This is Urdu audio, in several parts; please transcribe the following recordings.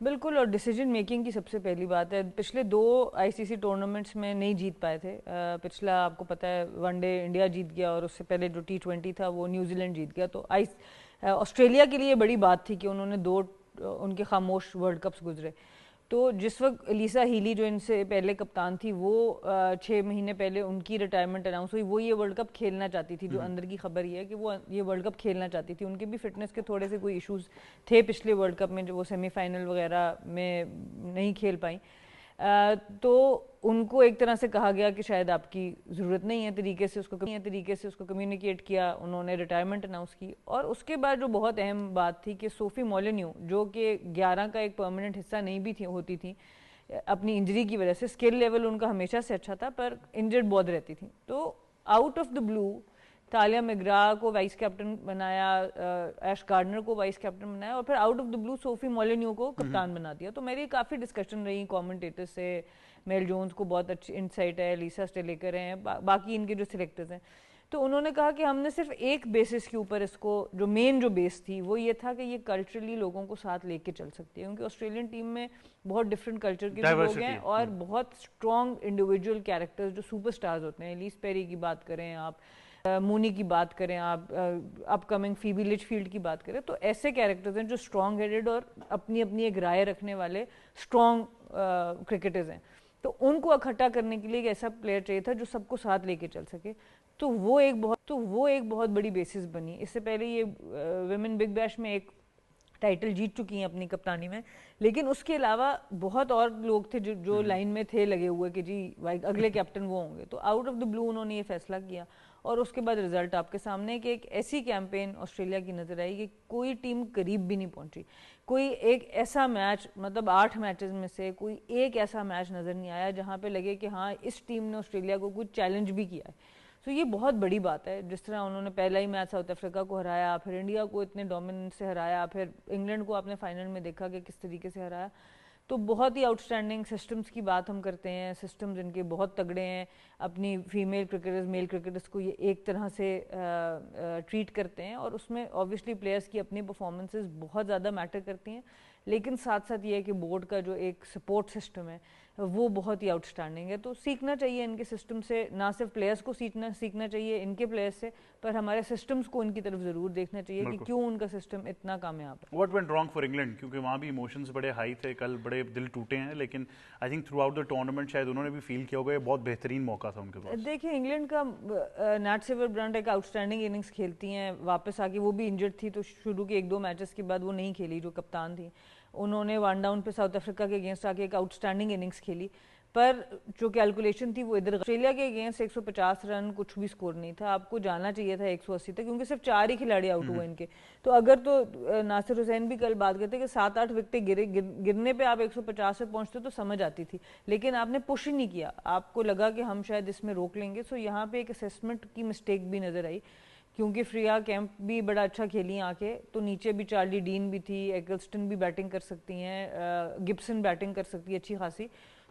بالکل. اور ڈیسیجن میکنگ کی سب سے پہلی بات ہے, پچھلے 2 ICC ٹورنامنٹس میں نہیں جیت پائے تھے. پچھلا آپ کو پتہ ہے ون ڈے انڈیا جیت گیا, اور اس سے پہلے جو T20 تھا وہ نیوزی لینڈ جیت گیا. تو آسٹریلیا کے لیے بڑی بات تھی کہ انہوں نے 2 ان کے خاموش ورلڈ کپس گزرے. تو جس وقت لیسا ہیلی جو ان سے پہلے کپتان تھی, وہ 6 مہینے پہلے ان کی ریٹائرمنٹ اناؤنس ہوئی, وہ یہ ورلڈ کپ کھیلنا چاہتی تھی. جو اندر کی خبر یہ ہے کہ وہ یہ ورلڈ کپ کھیلنا چاہتی تھی. ان کے بھی فٹنس کے تھوڑے سے کوئی ایشوز تھے پچھلے ورلڈ کپ میں, جو وہ سیمی فائنل وغیرہ میں نہیں کھیل پائیں. تو ان کو ایک طرح سے کہا گیا کہ شاید آپ کی ضرورت نہیں ہے, طریقے سے اس کو کمیونیکیٹ کیا, انہوں نے ریٹائرمنٹ اناؤنس کی. اور اس کے بعد جو بہت اہم بات تھی کہ سوفی مولینیو, جو کہ 11 کا ایک پرماننٹ حصہ نہیں بھی ہوتی تھی اپنی انجری کی وجہ سے, اسکل لیول ان کا ہمیشہ سے اچھا تھا پر انجرڈ بہت رہتی تھی. تو آؤٹ آف دا بلو تالیہ میگرا کو وائس کیپٹن بنایا, ایش گارڈنر کو وائس کیپٹن بنایا, اور پھر آؤٹ آف دا بلو سوفی مولینیو کو کپتان بنا دیا. تو میری کافی ڈسکشن رہی کامنٹیٹر سے, میل جونز کو بہت اچھی انسائٹ ہے, لیسا اسٹیلیکر ہیں, باقی ان کے جو سلیکٹرز ہیں. تو انہوں نے کہا کہ ہم نے صرف ایک بیسس کے اوپر اس کو, جو مین جو بیس تھی وہ یہ تھا کہ یہ کلچرلی لوگوں کو ساتھ لے کے چل سکتی ہے, کیونکہ آسٹریلین ٹیم میں بہت ڈفرینٹ کلچر کے لوگ ہیں اور بہت اسٹرانگ انڈیویجول کیریکٹرز جو سپر اسٹارز ہوتے ہیں. لیس پیری کی بات کریں آپ, مونی کی بات کریں آپ, اپ کمنگ فیبی لچفیلڈ کی بات کریں, تو ایسے کیریکٹرز ہیں جو اسٹرانگ ہیڈڈ اور اپنی اپنی ایک رائے رکھنے والے اسٹرانگ کرکٹرز ہیں. تو ان کو اکٹھا کرنے کے لیے ایک ایسا پلیئر چاہیے تھا جو سب کو ساتھ لے کے چل سکے. تو وہ ایک بہت بڑی بیسس بنی. اس سے پہلے یہ ویمن بگ بیش میں ایک ٹائٹل جیت چکی ہیں اپنی کپتانی میں, لیکن اس کے علاوہ بہت اور لوگ تھے جو لائن میں تھے لگے ہوئے کہ جی اگلے کیپٹن وہ ہوں گے. تو آؤٹ آف دا بلو انہوں نے یہ فیصلہ کیا, اور اس کے بعد رزلٹ آپ کے سامنے کہ ایک ایسی کیمپین آسٹریلیا کی نظر آئی کہ کوئی ٹیم قریب بھی نہیں پہنچی. کوئی ایک ایسا میچ, مطلب 8 میچز میں سے کوئی ایک ایسا میچ نظر نہیں آیا جہاں پہ لگے کہ ہاں اس ٹیم نے آسٹریلیا کو کچھ چیلنج بھی کیا ہے. تو یہ بہت بڑی بات ہے. جس طرح انہوں نے پہلا ہی میچ ساؤتھ افریقہ کو ہرایا, پھر انڈیا کو اتنے ڈومیننس سے ہرایا, پھر انگلینڈ کو آپ نے فائنل میں دیکھا کہ کس طریقے سے ہرایا. تو بہت ہی آؤٹ اسٹینڈنگ سسٹمز کی بات ہم کرتے ہیں, سسٹمز ان کے بہت تگڑے ہیں. اپنی فیمیل کرکٹرز میل کرکٹرز کو یہ ایک طرح سے ٹریٹ کرتے ہیں, اور اس میں اوبویسلی پلیئرز کی اپنی پرفارمنسز بہت زیادہ میٹر کرتی ہیں, لیکن ساتھ ساتھ یہ ہے کہ بورڈ کا جو ایک سپورٹ سسٹم ہے وہ بہت ہی آؤٹ اسٹینڈنگ ہے. تو سیکھنا چاہیے ان کے سسٹم سے, نہ صرف پلیئرز کو سیکھنا چاہیے ان کے پلیئرز سے, پر ہمارے سسٹمز کو ان کی طرف ضرور دیکھنا چاہیے کہ کیوں ان کا سسٹم اتنا کامیاب ہے. What went wrong for England, کیونکہ وہاں بھی ایموشنز بڑے ہائی تھے, کل بڑے دل ٹوٹے ہیں, لیکن I think through out the tournament شاید انہوں نے بھی فیل کیا ہوگا یہ بہت بہترین موقع تھا ان کے پاس. دیکھیں انگلینڈ کا نیٹ سیور برانڈ ایک آؤٹ اسٹینڈنگ اننگز کھیلتی ہیں, واپس آ کے وہ بھی انجرڈ تھی, تو شروع کے 1-2 میچز کے بعد وہ نہیں کھیلی جو کپتان تھی. انہوں نے 1 ڈاؤن پہ ساؤتھ افریقہ کے اگینسٹ آ کے ایک آؤٹ اسٹینڈنگ اننگز کھیلی, پر جو کیلکولیشن تھی وہ ادھر آسٹریلیا کے اگینسٹ 150 رن کچھ بھی سکور نہیں تھا. آپ کو جانا چاہیے تھا 180 تک, کیونکہ صرف 4 ہی کھلاڑی آؤٹ ہوئے ان کے. تو اگر تو ناصر حسین بھی کل بات کرتے کہ 7-8 وکٹیں گرنے پہ آپ 150 پہ پہنچتے تو سمجھ آتی تھی, لیکن آپ نے پش ہی نہیں کیا, آپ کو لگا کہ ہم شاید اس میں روک لیں گے. سو یہاں پہ ایک اسیسمنٹ کی مسٹیک بھی نظر آئی, کیونکہ فریا کیمپ بھی بڑا اچھا کھیلی آ کے, تو نیچے بھی چارلی ڈین بھی تھی, ایگلسٹن بھی بیٹنگ کر سکتی ہیں, گبسن بیٹنگ کر سکتی ہے اچھی خاصی.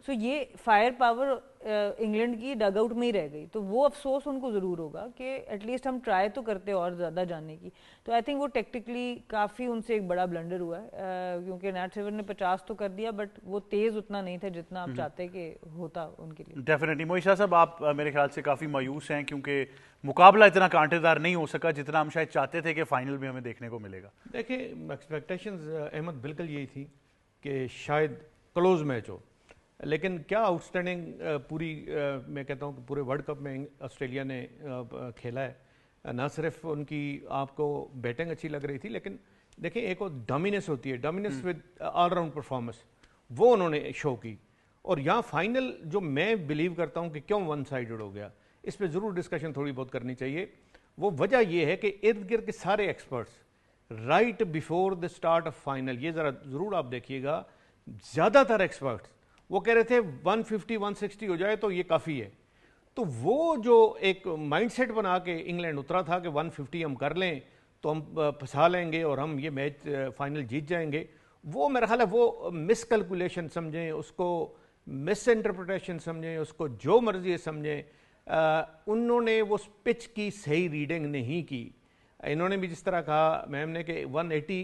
سو یہ فائر پاور انگلینڈ کی ڈگ آؤٹ میں ہی رہ گئی. تو وہ افسوس ان کو ضرور ہوگا کہ ایٹ لیسٹ ہم ٹرائی تو کرتے اور زیادہ جانے کی. تو آئی تھنک وہ ٹیکٹیکلی کافی ان سے ایک بڑا بلنڈر ہوا ہے, کیونکہ نیٹ سیور نے 50 تو کر دیا, بٹ وہ تیز اتنا نہیں تھا جتنا آپ چاہتے کہ ہوتا ان کے لیے. ڈیفینیٹلی. معین شاہ صاحب, آپ میرے خیال سے کافی مایوس ہیں کیونکہ مقابلہ اتنا کانٹے دار نہیں ہو سکا جتنا ہم شاید چاہتے تھے کہ فائنل میں ہمیں دیکھنے کو ملے گا. دیکھیں ایکسپیکٹیشنز احمد بالکل یہی تھی کہ شاید کلوز میچ ہو, لیکن کیا آؤٹ اسٹینڈنگ پوری میں کہتا ہوں کہ پورے ورلڈ کپ میں آسٹریلیا نے کھیلا ہے. نہ صرف ان کی آپ کو بیٹنگ اچھی لگ رہی تھی, لیکن دیکھیں ایک اور ڈومیننس ہوتی ہے, dominance with all round performance, وہ انہوں نے شو کی. اور یہاں فائنل جو میں بلیو کرتا ہوں کہ کیوں ون سائیڈڈ ہو گیا, اس پہ ضرور ڈسکشن تھوڑی بہت کرنی چاہیے. وہ وجہ یہ ہے کہ ارد گرد کے سارے experts right before the start of final, یہ ذرا ضرور آپ دیکھیے گا, زیادہ تر ایکسپرٹس وہ کہہ رہے تھے 150 160 ہو جائے تو یہ کافی ہے. تو وہ جو ایک مائنڈ سیٹ بنا کے انگلینڈ اترا تھا کہ 150 ہم کر لیں تو ہم پھنسا لیں گے اور ہم یہ میچ فائنل جیت جائیں گے, وہ میرا خیال ہے وہ مس کیلکولیشن سمجھیں, اس کو مس انٹرپریٹیشن سمجھیں, اس کو جو مرضی سمجھیں, انہوں نے وہ پچ کی صحیح ریڈنگ نہیں کی. انہوں نے بھی جس طرح کہا میم نے کہ 180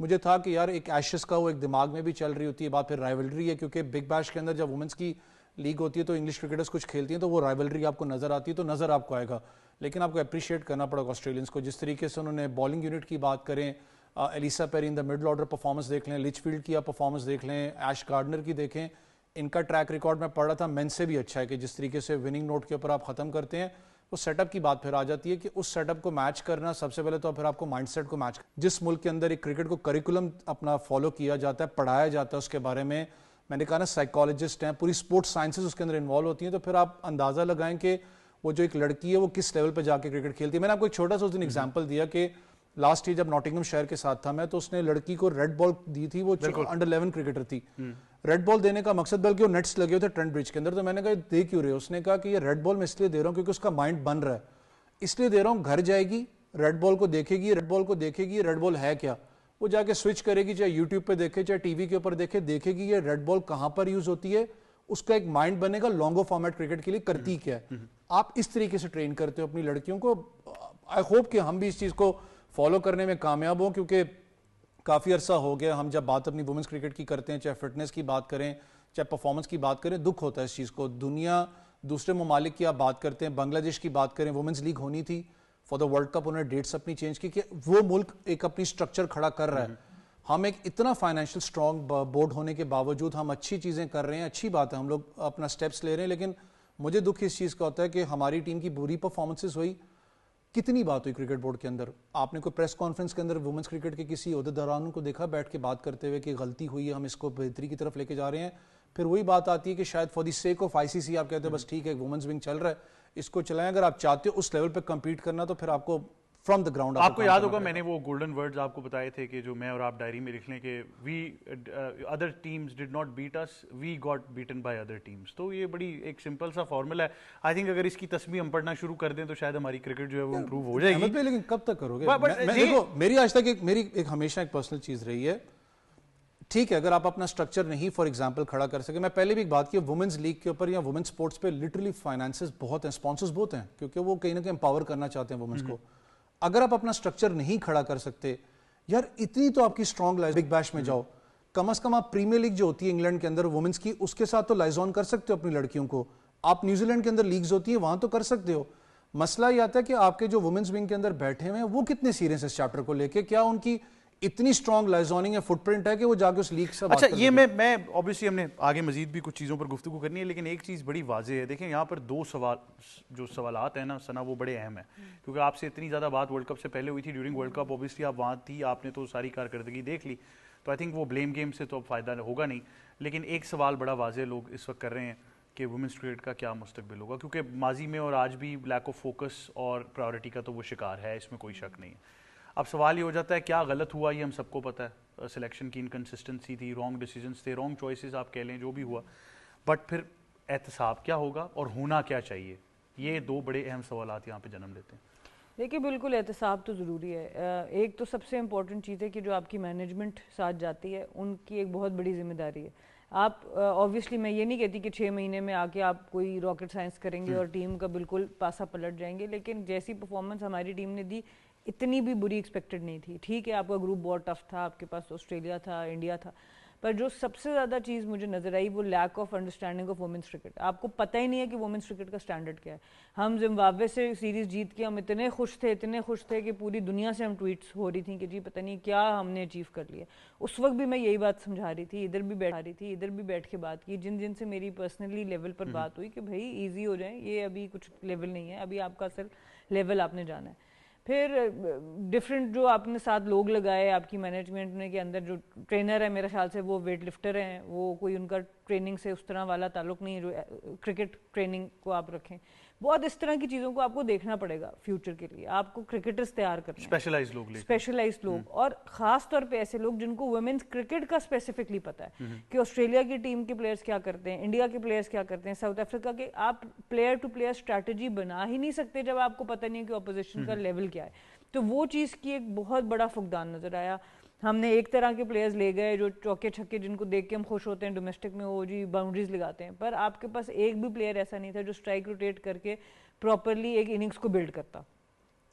مجھے تھا کہ یار ایک ایشز کا وہ ایک دماغ میں بھی چل رہی ہوتی ہے بات, پھر رائیولری ہے کیونکہ بگ بیش کے اندر جب وومنس کی لیگ ہوتی ہے تو انگلش کرکٹرز کچھ کھیلتی ہیں تو وہ رائیولری آپ کو نظر آتی ہے, تو نظر آپ کو آئے گا. لیکن آپ کو اپریشیٹ کرنا پڑے گا آسٹریلینس کو, جس طریقے سے انہوں نے بالنگ یونٹ کی بات کریں, ایلیسا پیری ان دا مڈل آرڈر پرفارمنس دیکھ لیں, لچ فیلڈ کی آپ پرفارمنس دیکھ لیں, ایش گارڈنر کی دیکھیں, ان کا ٹریک ریکارڈ میں پڑھ رہا تھا مین سے بھی اچھا ہے کہ جس طریقے سے وننگ نوٹ کے اوپر آپ ختم کرتے ہیں. وہ سیٹ اپ کی بات پھر آ جاتی ہے کہ اس سیٹ اپ کو میچ کرنا سب سے پہلے تو پھر آپ کو مائنڈ سیٹ کو میچ, جس ملک کے اندر ایک کرکٹ کو کریکولم اپنا فالو کیا جاتا ہے, پڑھایا جاتا ہے اس کے بارے میں, میں نے کہا نا سائیکالوجسٹ ہیں, پوری سپورٹس سائنسز اس کے اندر انوالو ہوتی ہیں, تو پھر آپ اندازہ لگائیں کہ وہ جو ایک لڑکی ہے وہ کس لیول پہ جا کے کرکٹ کھیلتی ہے. میں نے آپ کو ایک چھوٹا سا اس دن ایگزامپل دیا کہ لاسٹ ایئر جب ناٹنگھم شہر کے ساتھ تھا میں, تو اس نے لڑکی کو ریڈ بال دی تھی, وہ انڈر 11 کرکٹر تھی. ریڈ بال دینے کا مقصد بلکہ وہ نیٹس لگے ہوئے تھے ٹرینٹ برج کے اندر, تو میں نے کہا دے کیوں رہے ہو؟ اس نے کہا کہ یہ ریڈ بال میں اس لیے دے رہا ہوں کیونکہ اس کا مائنڈ بن رہا ہے, اس لیے دے رہا ہوں, گھر جائے گی ریڈ بال کو دیکھے گی, ریڈ بال کو دیکھے گی, ریڈ بال ہے کیا, وہ جا کے سوئچ کرے گی, چاہے یوٹیوب پہ دیکھے چاہے ٹی وی کے اوپر دیکھے, دیکھے گی یہ ریڈ بال کہاں پر یوز ہوتی ہے, اس کا ایک مائنڈ بنے گا لانگو فارمیٹ کرکٹ کے لیے کرتی کیا ہے. آپ اس طریقے سے ٹرین کرتے ہو اپنی لڑکیوں کو. آئی ہوپ کہ ہم بھی اس چیز کو فالو کرنے میں کامیاب ہوں, کیونکہ کافی عرصہ ہو گیا ہم جب بات اپنی وومنس کرکٹ کی کرتے ہیں, چاہے فٹنس کی بات کریں چاہے پرفارمنس کی بات کریں, دکھ ہوتا ہے اس چیز کو. دنیا دوسرے ممالک کی آپ بات کرتے ہیں, بنگلہ دیش کی بات کریں, وومنس لیگ ہونی تھی فار دا ورلڈ کپ, انہوں نے ڈیٹس اپنی چینج کی کہ وہ ملک ایک اپنی سٹرکچر کھڑا کر رہا ہے. ہم ایک اتنا فائنینشیل سٹرانگ بورڈ ہونے کے باوجود ہم اچھی چیزیں کر رہے ہیں, اچھی بات ہے, ہم لوگ اپنا سٹیپس لے رہے ہیں, لیکن مجھے دکھ اس چیز کا ہوتا ہے کہ ہماری ٹیم کی بری پرفارمنسز ہوئی. کتنی بات ہوئی کرکٹ بورڈ کے اندر, آپ نے کوئی پریس کانفرنس کے اندر وومنس کرکٹ کے کسی عہدیداروں کو دیکھا بیٹھ کے بات کرتے ہوئے کہ غلطی ہوئی ہے, ہم اس کو بہتری کی طرف لے کے جا رہے ہیں؟ پھر وہی بات آتی ہے کہ شاید for the sake of ICC آپ کہتے ہیں بس ٹھیک ہے وومنس ونگ چل رہا ہے, اس کو چلائیں. اگر آپ چاہتے ہو اس لیول پہ کمپیٹ کرنا تو پھر آپ کو فرام دا گراؤنڈ, آپ کو یاد ہوگا میں نے وہ گولڈن ورڈز آپ کو بتائے تھے کہ جو میں اور آپ ڈائری میں لکھ لیں کہ we other teams did not beat us, we got beaten by other teams. تو یہ بڑی ایک سمپل سا فارمولا ہے. آئی تھنک اگر اس کی تسبیح ہم پڑھنا شروع کر دیں تو شاید ہماری کرکٹ جو ہے وہ امپروو ہو جائے گی. لیکن کب تک کرو گے؟ دیکھو میری آج تک میری ایک ہمیشہ ایک پرسنل چیز رہی ہے, ٹھیک ہے اگر آپ اپنا سٹرکچر نہیں فار ایگزامپل کھڑا کر سکے, میں پہلے بھی ایک بات کی وومنس لیگ کے اوپر یا وومنس سپورٹس پہ لٹرلی فائنانسز بہت ہیں, اسپانسرز بہت ہیں, کیونکہ وہ کہیں نہ کہیں امپاور کرنا چاہتے ہیں وومنس کو. اگر آپ اپنا سٹرکچر نہیں کھڑا کر سکتے یار, اتنی تو آپ کی سٹرانگ بگ بیش میں جاؤ, کم از کم آپ پریمیئر لیگ جو ہوتی ہے انگلینڈ کے اندر وومنس کی, اس کے ساتھ تو لائزون کر سکتے ہو اپنی لڑکیوں کو. آپ نیوزی لینڈ کے اندر لیگز ہوتی ہیں وہاں تو کر سکتے ہو. مسئلہ یہ آتا ہے کہ آپ کے جو وومنس ونگ کے اندر بیٹھے ہوئے ہیں وہ کتنے سیریس ہیں اس چیپٹر کو لے کے, کیا ان کی اتنی سٹرانگ لائزوننگ ہے, فٹ پرنٹ ہے کہ وہ جا کے اس لیگ سے. اچھا یہ میں obviously ہم نے آگے مزید بھی کچھ چیزوں پر گفتگو کرنی ہے, لیکن ایک چیز بڑی واضح ہے. دیکھیں یہاں پر دو سوالات ہیں نا ثنا, وہ بڑے اہم ہیں, کیونکہ آپ سے اتنی زیادہ بات ورلڈ کپ سے پہلے ہوئی تھی. ڈیورنگ ورلڈ کپ obviously آپ وہاں تھی, آپ نے تو ساری کارکردگی دیکھ لی, تو آئی تھنک وہ بلیم گیم سے تو اب فائدہ ہوگا نہیں. لیکن ایک سوال بڑا واضح لوگ اس وقت کر رہے ہیں کہ وومنس کرکٹ کا کیا مستقبل ہوگا, کیونکہ ماضی میں اور آج بھی لیک آف فوکس اور پرائیورٹی کا تو وہ شکار ہے, اس میں کوئی شک نہیں ہے. اب سوال یہ ہو جاتا ہے کیا غلط ہوا, یہ ہم سب کو پتہ ہے, سلیکشن کی انکنسسٹنسی تھی, رانگ ڈیسیجنس تھے, رانگ چوائسیز آپ کہہ لیں, جو بھی ہوا, بٹ پھر احتساب کیا ہوگا اور ہونا کیا چاہیے, یہ دو بڑے اہم سوالات یہاں پہ جنم لیتے ہیں. دیکھیے بالکل احتساب تو ضروری ہے. ایک تو سب سے امپورٹنٹ چیز ہے کہ جو آپ کی مینجمنٹ ساتھ جاتی ہے ان کی ایک بہت بڑی ذمہ داری ہے. آپ آبویسلی میں یہ نہیں کہتی کہ 6 مہینے میں آ کے آپ کوئی راکٹ سائنس کریں گے اور ٹیم کا بالکل پاسا پلٹ جائیں گے, لیکن جیسی پرفارمنس ہماری ٹیم نے دی اتنی بھی بری ایکسپیکٹڈ نہیں تھی. ٹھیک ہے آپ کا گروپ بہت ٹف تھا, آپ کے پاس آسٹریلیا تھا, انڈیا تھا, پر جو سب سے زیادہ چیز مجھے نظر آئی وہ lack of understanding of women's cricket. آپ کو پتہ ہی نہیں ہے کہ وومنس کرکٹ کا سٹینڈرڈ کیا ہے. ہم زمبابوے سے سیریز جیت کے ہم اتنے خوش تھے کہ پوری دنیا سے ہم ٹویٹس ہو رہی تھیں کہ جی پتہ نہیں کیا ہم نے اچیو کر لیا. اس وقت بھی میں یہی بات سمجھا رہی تھی, ادھر بھی بیٹھ کے بات کی, جن سے میری پرسنلی لیول پر بات ہوئی کہ بھائی ایزی ہو جائیں, یہ ابھی کچھ لیول نہیں ہے, ابھی آپ کا اصل لیول آپ نے جانا ہے. پھر ڈفرینٹ جو آپ نے ساتھ لوگ لگائے آپ کی مینجمنٹ میں کے اندر, جو ٹرینر ہے میرے خیال سے وہ ویٹ لفٹر ہیں, وہ کوئی ان کا ٹریننگ سے اس طرح والا تعلق نہیں ہے جو کرکٹ ٹریننگ کو آپ رکھیں. بہت اس طرح کی چیزوں کو آپ کو دیکھنا پڑے گا فیوچر کے لیے. آپ کو کرکٹرز تیار کرنا ہے, اسپیشلائزڈ لوگ, اور خاص طور پہ ایسے لوگ جن کو وومنس کرکٹ کا اسپیسیفکلی پتہ ہے کہ آسٹریلیا کی ٹیم کے پلیئرز کیا کرتے ہیں, انڈیا کے پلیئرز کیا کرتے ہیں, ساؤتھ افریقہ کے. آپ پلیئر ٹو پلیئر اسٹریٹجی بنا ہی نہیں سکتے جب آپ کو پتہ نہیں ہے کہ اپوزیشن کا لیول کیا ہے. تو وہ چیز کی ایک بہت بڑا فقدان نظر آیا. ہم نے ایک طرح کے پلیئرز لے گئے جو چوکے چھکے جن کو دیکھ کے ہم خوش ہوتے ہیں ڈومیسٹک میں, وہ جی باؤنڈریز لگاتے ہیں, پر آپ کے پاس ایک بھی پلیئر ایسا نہیں تھا جو اسٹرائک روٹیٹ کر کے پراپرلی ایک اننگز کو بلڈ کرتا.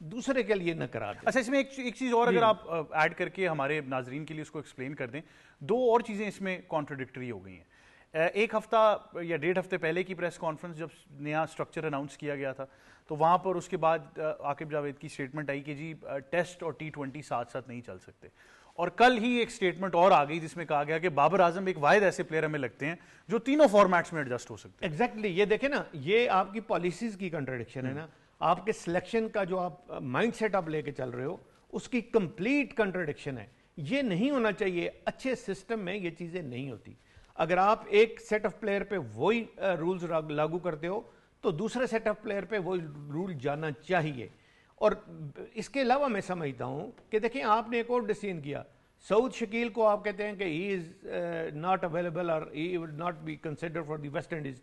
دوسرے کے لیے نہ کرا دیں. اچھا اس میں ایک چیز اور اگر آپ ایڈ کر کے ہمارے ناظرین کے لیے اس کو ایکسپلین کر دیں, دو اور چیزیں اس میں کانٹراڈکٹری ہو گئی ہیں. ایک ہفتہ یا 1.5 ہفتے پہلے کی پریس کانفرنس جب نیا اسٹرکچر اناؤنس کیا گیا تھا تو وہاں پر اس کے بعد عاقب جاوید کی اسٹیٹمنٹ آئی کہ جی ٹیسٹ اور T20 ساتھ ساتھ نہیں چل سکتے, اور کل ہی ایک اسٹیٹمنٹ اور آ گئی جس میں کہا گیا کہ بابر اعظم ایک واحد ایسے پلیئر ہمیں لگتے ہیں جو تینوں فارمیٹس میں ایڈجسٹ ہو سکتے ہیں. ایگزیکٹلی, یہ دیکھیں نا, یہ آپ کی پالیسیز کی کنٹراڈکشن ہے نا. آپ کے سلیکشن کا جو آپ مائنڈ سیٹ آپ لے کے چل رہے ہو اس کی کمپلیٹ کنٹراڈکشن ہے. یہ نہیں ہونا چاہیے, اچھے سسٹم میں یہ چیزیں نہیں ہوتی. اگر آپ ایک سیٹ آف پلیئر پہ وہی رولز لاگو کرتے ہو تو دوسرے سیٹ آف پلیئر پہ وہی رول جانا چاہیے. اور اس کے علاوہ میں سمجھتا ہوں کہ دیکھیں آپ نے ایک اور ڈیسیژن کیا, سعود شکیل کو آپ کہتے ہیں کہ ہی از ناٹ اویلیبل اور he would not be consider for the West Indies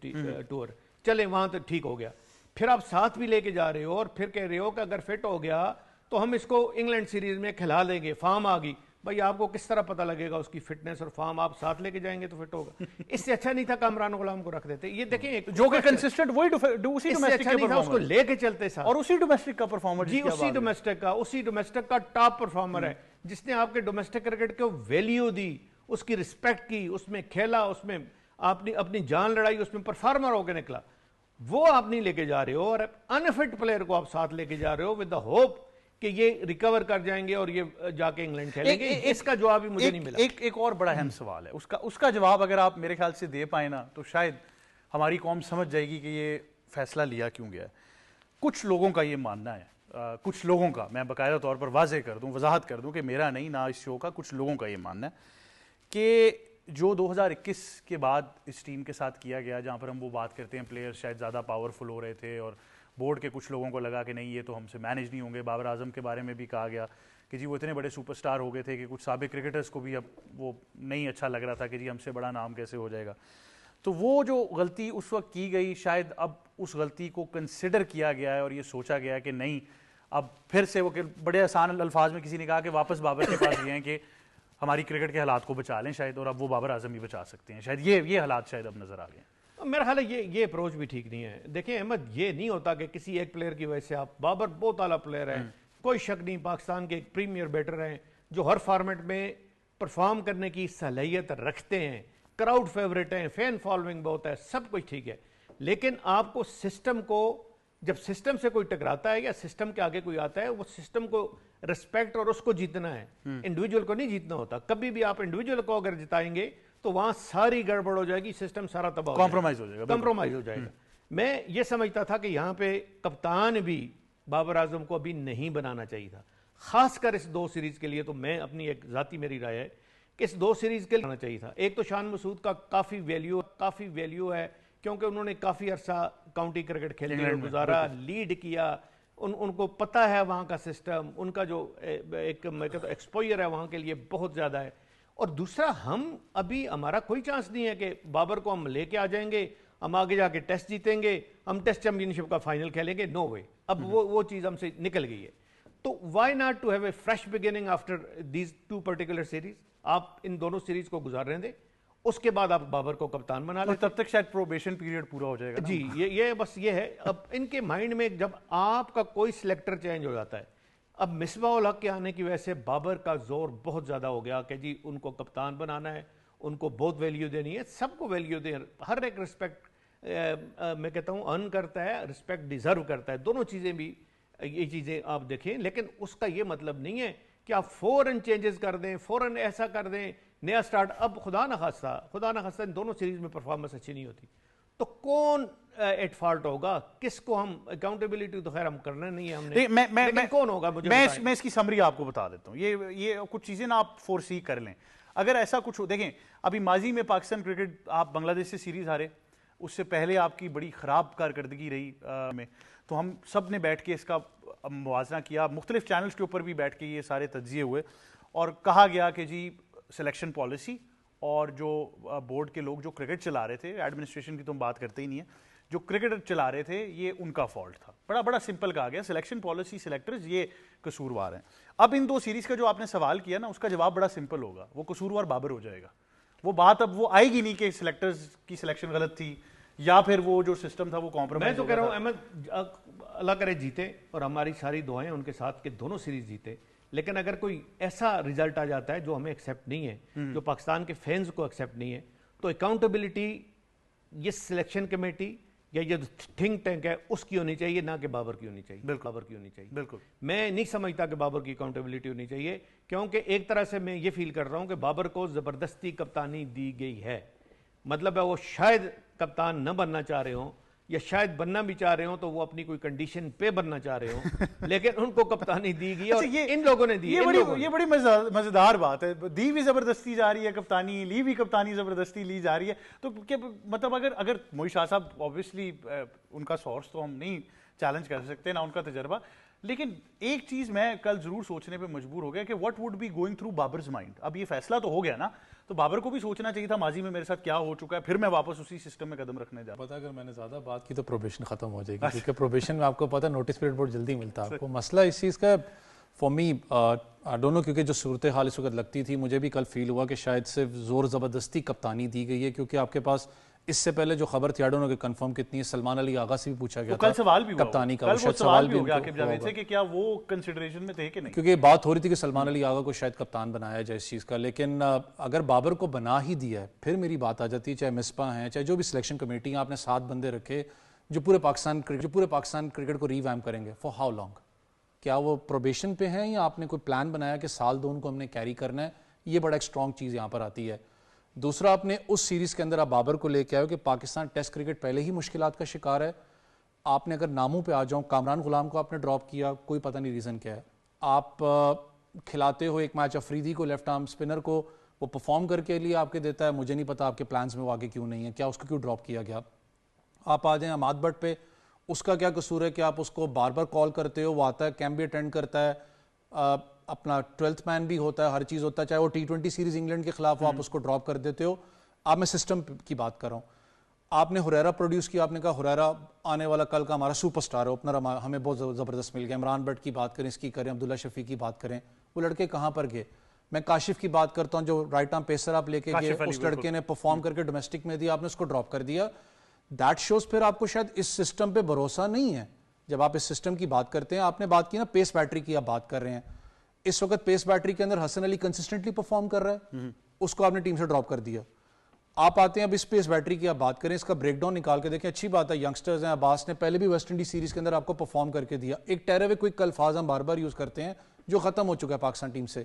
tour. چلیں وہاں تو ٹھیک ہو گیا, پھر آپ ساتھ بھی لے کے جا رہے ہو اور پھر کہہ رہے ہو کہ اگر فٹ ہو گیا تو ہم اس کو انگلینڈ سیریز میں کھلا دیں گے, فارم آ گئی. بھائی آپ کو کس طرح پتہ لگے گا اس کی فٹنس اور فارم؟ آپ ساتھ لے کے جائیں گے تو فٹ ہوگا. اس سے اچھا نہیں تھا کامران غلام کو رکھ دیتے. یہ دیکھیں جو کہ کنسسٹنٹ وہی اسی ڈومیسٹک اچھا نہیں تھا, اس کو لے کے چلتے ساتھ, اور اسی ڈومیسٹک کا پرفارمر جی اسی ڈومیسٹک کا ٹاپ پرفارمر ہے جس نے آپ کے ڈومیسٹک کرکٹ کو ویلیو دی, اس کی رسپیکٹ کی, اس میں کھیلا, اس میں آپ نے اپنی جان لڑائی, اس میں پرفارمر ہو کے نکلا. وہ آپ نہیں لے کے جا رہے ہو اور انفٹ پلیئر کو آپ ساتھ لے کے جا رہے ہو ود دا ہوپ کہ یہ ریکور کر جائیں گے اور یہ جا کے انگلینڈ کھیلیں گے. اس کا جواب بھی مجھے نہیں ملا. ایک اور بڑا اہم سوال ہے, اس کا جواب اگر آپ میرے خیال سے دے پائیں نا تو شاید ہماری قوم سمجھ جائے گی کہ یہ فیصلہ لیا کیوں گیا ہے. کچھ لوگوں کا یہ ماننا ہے, کچھ لوگوں کا, میں باقاعدہ طور پر وضاحت کر دوں کہ میرا نہیں نہ اس شو کا, کچھ لوگوں کا یہ ماننا ہے کہ جو 2021 کے بعد اس ٹیم کے ساتھ کیا گیا, جہاں پر ہم وہ بات کرتے ہیں پلیئر شاید زیادہ پاورفل ہو رہے تھے اور بورڈ کے کچھ لوگوں کو لگا کہ نہیں یہ تو ہم سے مینیج نہیں ہوں گے. بابر اعظم کے بارے میں بھی کہا گیا کہ جی وہ اتنے بڑے سپر سٹار ہو گئے تھے کہ کچھ سابق کرکٹرز کو بھی اب وہ نہیں اچھا لگ رہا تھا کہ جی ہم سے بڑا نام کیسے ہو جائے گا. تو وہ جو غلطی اس وقت کی گئی, شاید اب اس غلطی کو کنسیڈر کیا گیا ہے اور یہ سوچا گیا ہے کہ نہیں اب پھر سے وہ بڑے آسان الفاظ میں کسی نے کہا کہ واپس بابر کے پاس گئے ہیں کہ ہماری کرکٹ کے حالات کو بچا لیں شاید, اور اب وہ بابر اعظم بھی بچا سکتے ہیں شاید. یہ حالات شاید اب نظر آ گئے ہیں. میرا خیال ہے یہ اپروچ بھی ٹھیک نہیں ہے. دیکھیں احمد, یہ نہیں ہوتا کہ کسی ایک پلیئر کی وجہ سے آپ, بابر بہت اعلیٰ پلیئر ہے, کوئی شک نہیں, پاکستان کے ایک پریمیئر بیٹر ہیں جو ہر فارمیٹ میں پرفارم کرنے کی صلاحیت رکھتے ہیں, کراؤڈ فیوریٹ ہیں, فین فالوئنگ بہت ہے, سب کچھ ٹھیک ہے. لیکن آپ کو سسٹم کو, جب سسٹم سے کوئی ٹکراتا ہے یا سسٹم کے آگے کوئی آتا ہے, وہ سسٹم کو رسپیکٹ اور اس کو جیتنا ہے, انڈیویجول کو نہیں جیتنا ہوتا. کبھی بھی آپ انڈیویجول کو اگر جتائیں گے تو وہاں ساری گڑبڑ ہو جائے گی, سسٹم سارا تباہ کمپرومائز ہو جائے گا. میں یہ سمجھتا تھا کہ یہاں پہ کپتان بھی بابر اعظم کو ابھی نہیں بنانا چاہیے تھا, خاص کر اس 2 سیریز کے لیے. تو میں اپنی ایک ذاتی میری رائے ہے کہ اس 2 سیریز کے لیے بنانا چاہیے تھا. ایک تو شان مسعود کا کافی ویلیو ہے کیونکہ انہوں نے کافی عرصہ کاؤنٹی کرکٹ کھیلنے میں گزارا, لیڈ کیا, ان کو پتہ ہے وہاں کا سسٹم, ان کا جو ایک میں کہتا ہوں ایکسپوئر ہے وہاں کے لیے بہت زیادہ ہے. اور دوسرا, ہمارا کوئی چانس نہیں ہے کہ بابر کو ہم لے کے آ جائیں گے, ہم آگے جا کے ٹیسٹ جیتیں گے, ہم ٹیسٹ چیمپئن شپ کا فائنل کھیلیں گے. نو وے. اب وہ چیز ہم سے نکل گئی ہے. تو why not to have a fresh beginning after these 2 particular series. آپ ان دونوں سیریز کو گزار رہے دیں, اس کے بعد آپ بابر کو کپتان بنا لیں, تب تک شاید پروبیشن پیریڈ پورا ہو جائے گا. جی یہ بس یہ ہے. اب ان کے مائنڈ میں جب آپ کا کوئی سلیکٹر چینج ہو جاتا ہے, اب مصباح الحق کے آنے کی وجہ سے بابر کا زور بہت زیادہ ہو گیا کہ جی ان کو کپتان بنانا ہے, ان کو بہت ویلیو دینی ہے. سب کو ویلیو دیں, ہر ایک رسپیکٹ میں کہتا ہوں ارن کرتا ہے, رسپیکٹ ڈیزرو کرتا ہے. دونوں چیزیں بھی, یہ چیزیں آپ دیکھیں. لیکن اس کا یہ مطلب نہیں ہے کہ آپ فوراً چینجز کر دیں, فوراً ایسا کر دیں, نیا سٹارٹ. اب خدا نہ خواستہ ان دونوں سیریز میں پرفارمنس اچھی نہیں ہوتی تو کون ایٹ فالٹ ہوگا, کس کو ہم اکاؤنٹیبلٹی تو خیر ہم کرنا نہیں ہے ہم نے, لیکن کون ہوگا مجھے میں اس کی سمری آپ کو بتا دیتا ہوں. یہ کچھ چیزیں نا آپ فور سی کر لیں. اگر ایسا کچھ ہو, دیکھیں ابھی ماضی میں پاکستان کرکٹ آپ بنگلہ دیش سے سیریز ہارے, اس سے پہلے آپ کی بڑی خراب کارکردگی رہی میں, تو ہم سب نے بیٹھ کے اس کا موازنہ کیا, مختلف چینلز کے اوپر بھی بیٹھ کے یہ سارے تجزیے ہوئے اور کہا گیا کہ جی سلیکشن پالیسی اور جو بورڈ کے لوگ جو کرکٹ چلا رہے تھے, ایڈمنسٹریشن کی تو ہم بات کرتے ہی نہیں ہیں, جو کرکٹ چلا رہے تھے یہ ان کا فالٹ تھا. بڑا سمپل کہا گیا, سلیکشن پالیسی سلیکٹرز یہ قصوروار ہیں. اب ان 2 سیریز کا جو آپ نے سوال کیا نا, اس کا جواب بڑا سمپل ہوگا, وہ قصوروار بابر ہو جائے گا. وہ بات اب وہ آئے گی نہیں کہ سلیکٹرز کی سلیکشن غلط تھی یا پھر وہ جو سسٹم تھا وہ میں کمپرومائز تو کہہ رہا ہوں احمد اللہ کرے جیتے اور ہماری ساری دعائیں ان کے ساتھ کہ دونوں سیریز جیتے, لیکن اگر کوئی ایسا رزلٹ آ جاتا ہے جو ہمیں ایکسیپٹ نہیں ہے, جو پاکستان کے فینز کو ایکسیپٹ نہیں ہے, تو اکاؤنٹیبلٹی یہ سلیکشن کمیٹی یا یہ تھنک ٹینک ہے اس کی ہونی چاہیے, نہ کہ بابر کی ہونی چاہیے. بابر کی ہونی چاہیے. بالکل میں نہیں سمجھتا کہ بابر کی اکاؤنٹیبلٹی ہونی چاہیے, کیونکہ ایک طرح سے میں یہ فیل کر رہا ہوں کہ بابر کو زبردستی کپتانی دی گئی ہے. مطلب ہے وہ شاید کپتان نہ بننا چاہ رہے ہوں, یا شاید بننا بھی چاہ رہے ہوں تو وہ اپنی کوئی کنڈیشن پہ بننا چاہ رہے ہوں, لیکن ان کو کپتانی دی گئی اور ان لوگوں نے دی. یہ بڑی مزیدار بات ہے, دی بھی زبردستی جا رہی ہے کپتانی, لی بھی کپتانی زبردستی لی جا رہی ہے. تو مطلب اگر موئی شاہ صاحب آبویسلی ان کا سورس تو ہم نہیں چیلنج کر سکتے, نہ ان کا تجربہ, لیکن ایک چیز میں کل ضرور سوچنے پہ مجبور ہو گیا کہ what would be going through Babar's mind. اب یہ فیصلہ تو ہو گیا نا, تو بابر کو بھی سوچنا چاہیے تھا ماضی میں میرے ساتھ کیا ہو چکا ہے, پھر میں واپس اسی سسٹم میں قدم رکھنے جا. پتا اگر میں نے زیادہ بات کی تو پروبیشن ختم ہو جائے گی, کیونکہ پروبیشن میں آپ کو پتا نوٹس پیریڈ بہت جلدی ملتا ہے آپ کو. مسئلہ اس چیز کا for me I don't know, کیونکہ جو صورتحال اس وقت لگتی تھی مجھے بھی کل فیل ہوا کہ شاید صرف زور زبردستی کپتانی دی گئی ہے, کیونکہ آپ کے پاس اس سے پہلے جو خبر تھی, آئی ڈونٹ نو کہ کنفرم کتنی ہے, سلمان علی آغا سے بھی پوچھا گیا تھا کل سوال بھی ہوا کپتانی کا, کل شاید سوال بھی ہو گیا عاقب جاوید سے کہ کیا وہ کنسیڈریشن میں تھے کہ نہیں, کیونکہ بات ہو رہی تھی کہ سلمان علی آغا کو شاید کپتان بنایا جائے اس چیز کا. لیکن اگر بابر کو بنا ہی دیا ہے, پھر میری بات آ جاتی ہے, چاہے مصباح ہیں چاہے جو بھی سلیکشن کمیٹی ہیں, آپ نے 7 بندے رکھے جو پورے پاکستان کرکٹ کو ری ویمپ کریں گے. For how long? کیا وہ پروبیشن پہ ہیں یا آپ نے کوئی پلان بنایا کہ سال 2 ان کو ہم نے کیری کرنا ہے؟ یہ بڑا ایک اسٹرانگ چیز یہاں پر آتی ہے. دوسرا, آپ نے اس سیریز کے اندر آپ بابر کو لے کے آئے ہو کہ پاکستان ٹیسٹ کرکٹ پہلے ہی مشکلات کا شکار ہے. آپ نے اگر ناموں پہ آ جاؤں, کامران غلام کو آپ نے ڈراپ کیا, کوئی پتہ نہیں ریزن کیا ہے. آپ کھلاتے ہو ایک میچ افریدی کو, لیفٹ آرم اسپنر کو, وہ پرفارم کر کے لیے آپ کے دیتا ہے, مجھے نہیں پتا آپ کے پلانز میں وہ آگے کیوں نہیں ہے, کیا اس کو کیوں ڈراپ کیا گیا. آپ آ جائیں اماد بٹ پہ, اس کا کیا قصور ہے کہ آپ اس کو بار بار کال کرتے ہو, وہ آتا ہے, کیمپ بھی اٹینڈ کرتا ہے, اپنا 12th مین بھی ہوتا ہے, ہر چیز ہوتا ہے, چاہے وہ T20 سیریز انگلینڈ کے خلاف ہو, آپ اس کو ڈراپ کر دیتے ہو. آپ میں سسٹم کی بات کر رہا ہوں. آپ نے ہریرا پروڈیوس کیا, آپ نے کہا ہریرا آنے والا کل کا ہمارا سپر سٹار ہے, اوپنر ہمیں بہت زبردست مل گیا. عمران بٹ کی بات کریں, اس کی کریں, عبداللہ شفیع کی بات کریں, وہ لڑکے کہاں پر گئے. میں کاشف کی بات کرتا ہوں, جو رائٹ آرم پیسر آپ لے کے گئے, اس لڑکے نے پرفارم کر کے ڈومیسٹک میں دیا, آپ نے اس کو ڈراپ کر دیا. دیٹ شوز پھر آپ کو شاید اس سسٹم پہ بھروسہ نہیں ہے. جب آپ اس سسٹم کی بات کرتے ہیں, آپ نے بات کی نا پیس بیٹری کی, آپ بات کر رہے ہیں, اس وقت پیس بیٹری کے اندر حسن علی کنسسٹنٹلی پرفارم کر رہا ہے, اس کو آپ نے ٹیم سے ڈراپ کر دیا. آپ آتے ہیں اب اس پیس بیٹری کی آپ بات کریں, اس کا بریک ڈاؤن نکال کے دیکھیں, اچھی بات ہے, ینگسٹرز ہیں, عباس نے پہلے بھی ویسٹ انڈیز سیریز کے اندر آپ کو پرفارم کر کے دیا. ایک ٹیرے کوئک الفاظ ہم بار بار یوز کرتے ہیں جو ختم ہو چکا ہے پاکستان ٹیم سے.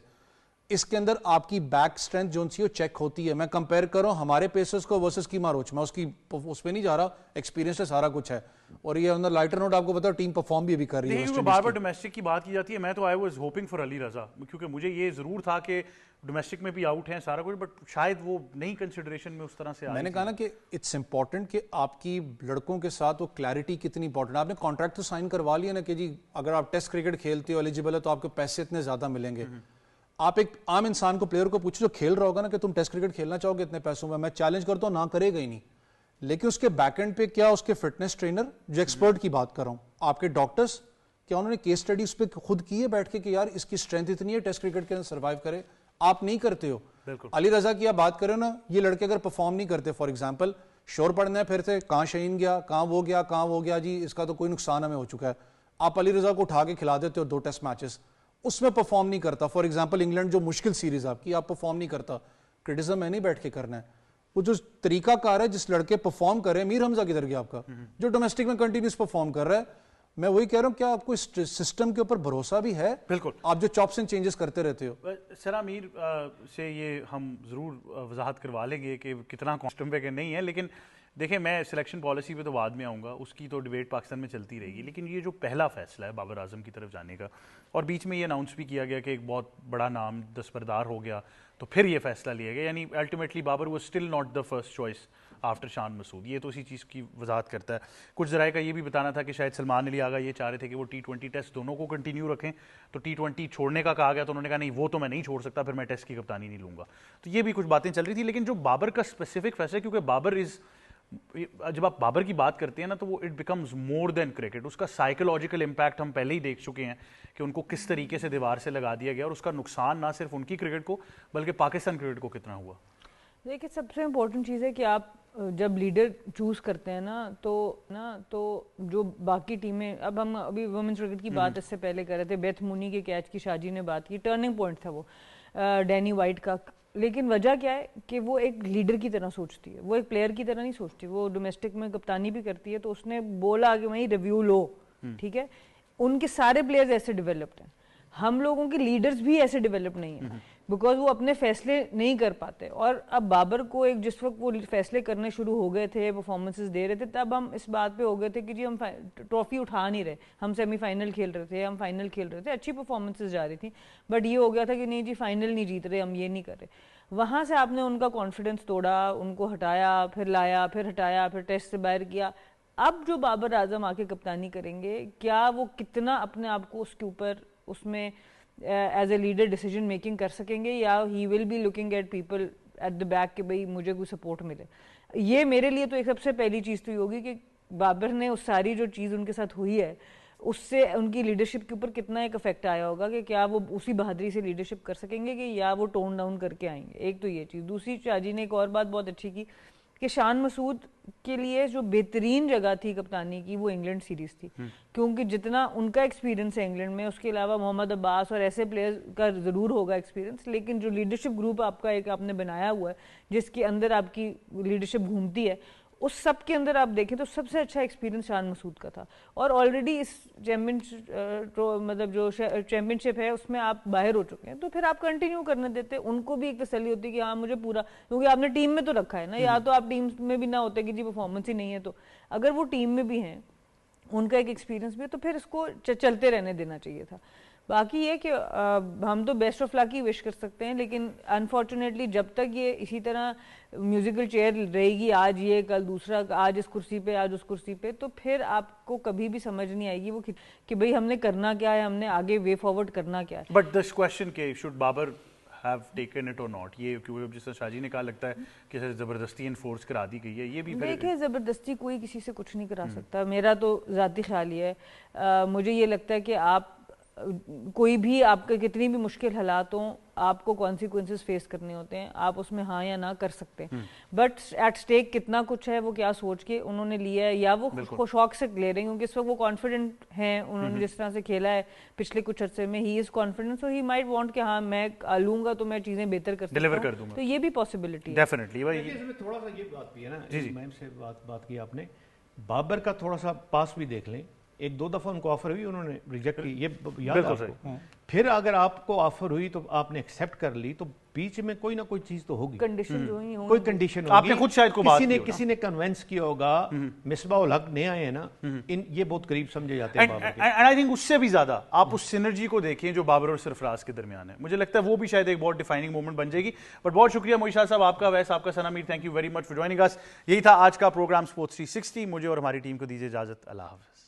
اس کے اندر آپ کی بیک اسٹرینتھ جو سی وہ چیک ہوتی ہے. میں کمپیئر کروں ہمارے پیسرز کو ورسز کی ماروچ, میں اس پہ نہیں جا رہا, ایکسپیرینس ہے, سارا کچھ ہے. اور یہ اندر لائٹر نوٹ آپ کو بتا, ٹیم پرفارم بھی ابھی کر رہی ہے. بار بار ڈومیسٹک کی بات کی جاتی ہے, میں تو I was hoping for Ali Raza, کیونکہ مجھے یہ ضرور تھا کہ ڈومیسٹک میں بھی آؤٹ ہیں سارا کچھ, بٹ شاید وہ نہیں کنسیڈریشن میں اس طرح سے. میں نے کہا نا کہ اٹس امپورٹنٹ کہ آپ کی لڑکوں کے ساتھ وہ کلیئرٹی کتنی امپورٹنٹ. آپ نے کانٹریکٹ تو سائن کروا لیا نا کہ جی اگر آپ ٹیسٹ کرکٹ کھیلتے ہو, ایلیجیبل ہے, تو آپ کو پیسے اتنے زیادہ ملیں گے. آپ ایک عام انسان کو, پلیئر کو پوچھو جو کھیل رہا ہوگا نا کہ تم ٹیسٹ کرکٹ کھیلنا چاہو گے اتنے پیسوں میں چیلنج کرتا ہوں, نہ کرے گا ہی نہیں. لیکن اس کے بیک اینڈ پہ کیا اس کے فٹنس ٹرینر, جو ایکسپرٹ کی بات کر رہا ہوں, آپ کے ڈاکٹرز, کیا انہوں نے کیس اسٹڈی اس پہ خود کی ہے بیٹھ کے کہ یار اس کی اسٹرینتھ اتنی ہے ٹیسٹ کرکٹ کے اندر سروائیو کرے. آپ نہیں کرتے ہو. علی رضا کی آپ بات کریں نا, یہ لڑکے اگر پرفارم نہیں کرتے, فار ایگزامپل شور پڑنا ہے پھر سے, کہاں شہین گیا, کہاں وہ گیا, کہاں وہ گیا, جی اس کا تو کوئی نقصان ہمیں ہو چکا ہے. آپ علی رضا کو اٹھا کے کھلا دیتے ہو 2 ٹیسٹ میچز, اس میں پرفارم نہیں کرتا. فار ایگزامپل انگلینڈ جو مشکل سیریز آپ کی, آپ پرفارم نہیں کرتا. کرٹیزم میں نہیں بیٹھ کے کرنا ہے, وہ جو طریقہ کار ہے جس لڑکے پرفارم کر رہے ہیں. میر حمزہ کدھر گیا آپ کا, جو ڈومیسٹک میں کنٹینیوس پرفارم کر رہا ہے. میں وہی کہہ رہا ہوں, کیا آپ کو اس سسٹم کے اوپر بھروسہ بھی ہے؟ بالکل. آپ جو چاپس اینڈ چینجز کرتے رہتے ہو. سرا میر سے یہ ہم ضرور وضاحت کروا لیں گے کہ کتنا سسٹم پہ کہ نہیں ہے, لیکن دیکھیں میں سلیکشن پالیسی پہ تو بعد میں آؤں گا, اس کی تو ڈیبیٹ پاکستان میں چلتی رہے گی. لیکن یہ جو پہلا فیصلہ ہے بابر اعظم کی طرف جانے کا, اور بیچ میں یہ اناؤنس بھی کیا گیا کہ ایک بہت بڑا نام دستبردار ہو گیا, تو پھر یہ فیصلہ لیا گیا, یعنی ultimately Babar was still not the first choice after Shan Masood. یہ تو اسی چیز کی وضاحت کرتا ہے. کچھ ذرائع کا یہ بھی بتانا تھا کہ شاید سلمان علی آغا یہ چاہ رہے تھے کہ وہ T20 ٹیسٹ دونوں کو کنٹینیو رکھیں, تو T20 چھوڑنے کا کہا گیا, تو انہوں نے کہا نہیں وہ تو میں نہیں چھوڑ سکتا, پھر میں ٹیسٹ کی کپتانی نہیں لوں گا. تو یہ بھی کچھ باتیں چل رہی تھی. لیکن جو بابر کا اسپیسیفک فیصلہ, کیونکہ بابر جب آپ بابر کی بات کرتے ہیں نا, تو وہ it becomes more than cricket. اس کا سائیکولوجیکل امپیکٹ ہم پہلے ہی دیکھ چکے ہیں کہ ان کو کس طریقے سے دیوار سے لگا دیا گیا, اور اس کا نقصان نہ صرف ان کی کرکٹ کو بلکہ پاکستان کرکٹ کو کتنا ہوا. دیکھیے سب سے امپورٹنٹ چیز ہے کہ آپ جب لیڈر چوز کرتے ہیں نا تو جو باقی ٹیمیں، اب ہم ابھی وومنس کرکٹ کی بات اس سے پہلے کر رہے تھے، بیتھ مونی کے کیچ کی شاجی نے بات کی، ٹرننگ پوائنٹ تھا وہ ڈینی وائٹ کا، لیکن وجہ کیا ہے کہ وہ ایک لیڈر کی طرح سوچتی ہے، وہ ایک پلیئر کی طرح نہیں سوچتی، وہ ڈومیسٹک میں کپتانی بھی کرتی ہے، تو اس نے بولا کہ وہیں ریویو لو، ٹھیک ہے. ان کے سارے پلیئرز ایسے ڈیولپڈ ہیں، ہم لوگوں کے لیڈرز بھی ایسے ڈیولپ نہیں ہیں بیکاز وہ اپنے فیصلے نہیں کر پاتے. اور اب بابر کو ایک جس وقت وہ فیصلے کرنے شروع ہو گئے تھے، پرفارمنسز دے رہے تھے، تب ہم اس بات پہ ہو گئے تھے کہ جی ہم ٹرافی اٹھا نہیں رہے، ہم سیمی فائنل کھیل رہے تھے، ہم فائنل کھیل رہے تھے، اچھی پرفارمنسز جا رہی تھیں، بٹ یہ ہو گیا تھا کہ نہیں جی فائنل نہیں جیت رہے، ہم یہ نہیں کر رہے. وہاں سے آپ نے ان کا کانفیڈنس توڑا، ان کو ہٹایا، پھر لایا، پھر ہٹایا، پھر ٹیسٹ سے باہر کیا. اب جو بابر اعظم آ کے کپتانی کریں گے، کیا وہ کتنا اپنے آپ کو اس کے اوپر اس میں as a leader decision making کر سکیں گے، یا he will be looking at people at the back کہ بھائی مجھے کوئی سپورٹ ملے. یہ میرے لیے تو ایک سب سے پہلی چیز تو یہ ہوگی کہ بابر نے اس ساری جو چیز ان کے ساتھ ہوئی ہے اس سے ان کی لیڈرشپ کے اوپر کتنا ایک افیکٹ آیا ہوگا، کہ کیا وہ اسی بہادری سے لیڈرشپ کر سکیں گے کہ یا وہ ٹون ڈاؤن کر کے آئیں گے. ایک تو یہ چیز. دوسری شاجی نے ایک اور بات بہت اچھی کی کہ شان مسعود کے لیے جو بہترین جگہ تھی کپتانی کی وہ انگلینڈ سیریز تھی، کیونکہ جتنا ان کا ایکسپیرینس ہے انگلینڈ میں، اس کے علاوہ محمد عباس اور ایسے پلیئرز کا ضرور ہوگا ایکسپیرینس، لیکن جو لیڈرشپ گروپ آپ کا ایک آپ نے بنایا ہوا ہے جس کے اندر آپ کی لیڈرشپ گھومتی ہے، اس سب کے اندر آپ دیکھیں تو سب سے اچھا ایکسپیرینس شان مسعود کا تھا. اور آلریڈی اس مطلب جو چیمپئن شپ ہے اس میں آپ باہر ہو چکے ہیں، تو پھر آپ کنٹینیو کرنے دیتے. ان کو بھی ایک تسلی ہوتی ہے کہ ہاں مجھے پورا، کیونکہ آپ نے ٹیم میں تو رکھا ہے نا، یا تو آپ ٹیم میں بھی نہ ہوتے کہ جی پرفارمنس ہی نہیں ہے، تو اگر وہ ٹیم میں بھی ہیں، ان کا ایک ایکسپیرینس بھی ہے، تو پھر اس کو چلتے رہنے دینا چاہیے تھا. باقی یہ کہ ہم تو بیسٹ آف لک ہی وش کر سکتے ہیں، لیکن انفارچونیٹلی جب تک یہ اسی طرح میوزیکل چیئر رہے گی، آج یہ کل دوسرا، آج اس کرسی پہ آج اس کرسی پہ، تو پھر آپ کو کبھی بھی سمجھ نہیں آئے گی وہ کہ بھئی ہم نے کرنا کیا ہے، ہم نے آگے وے فارورڈ کرنا کیا ہے. بٹ دس کوشچن کہ should Babar have taken it اور ناٹ، یہ کیونکہ جس طرح شاجی نے کہا لگتا ہے کہ زبردستی انفورس کرا دی گئی ہے، یہ بھی دیکھیں زبردستی کوئی کسی سے کچھ نہیں کرا سکتا. میرا تو ذاتی خیال یہ ہے، مجھے یہ لگتا ہے کہ آپ کوئی بھی آپ کے کتنی بھی مشکل حالات ہوں، آپ کو کانسیکوینسز فیس کرنے ہوتے ہیں، آپ اس میں ہاں یا نہ کر سکتے ہیں، بٹ ایٹ سٹیک کتنا کچھ ہے وہ کیا سوچ کے انہوں نے لیا ہے، یا وہ شوق سے لے رہے ہیں کیونکہ اس وقت وہ کانفیڈنٹ ہیں، انہوں نے جس طرح سے کھیلا ہے پچھلے کچھ عرصے میں، he is confident, so he might want کہ ہاں میں لوں گا تو میں چیزیں بہتر کر سکتا ہوں، تو یہ بھی پاسبلٹی ہے. ڈیفینیٹلی. اس میں تھوڑا سا یہ بات بھی ہے نا، میم سے بات کی آپ نے، بابر کا تھوڑا سا پاس بھی دیکھ لیں، ایک دو دفعہ ان کو آفر ہوئی، انہوں نے ریجیکٹ کی، یہ یاد آپ کو. پھر اگر آپ کو آفر ہوئی تو آپ نے ایکسیپٹ کر لی، تو بیچ میں کوئی نہ کوئی چیز تو ہوگی، کوئی کنڈیشن ہوگی. آپ نے خود شاید کو بات کسی نے کنونس کیا ہوگا. مصباح الحق نئے آئے ہیں نا، یہ بہت قریب سمجھے جاتے ہیں بابر کے. اینڈ آئی تھنک اس سے بھی زیادہ آپ اس سینرجی کو دیکھیں جو بابر اور سرفراز کے درمیان ہے، مجھے لگتا ہے وہ بھی شاید ایک بہت ڈیفائننگ مومنٹ بن جائے گی. بٹ بہت شکریہ معیشہ صاحب آپ کا، ویس آپ کا، Sana Mir, thank you very much for joining us. یہی تھا آج کا پروگرام اسپورٹس 360. مجھے اور ہماری ٹیم کو دیجیے اجازت. اللہ حافظ.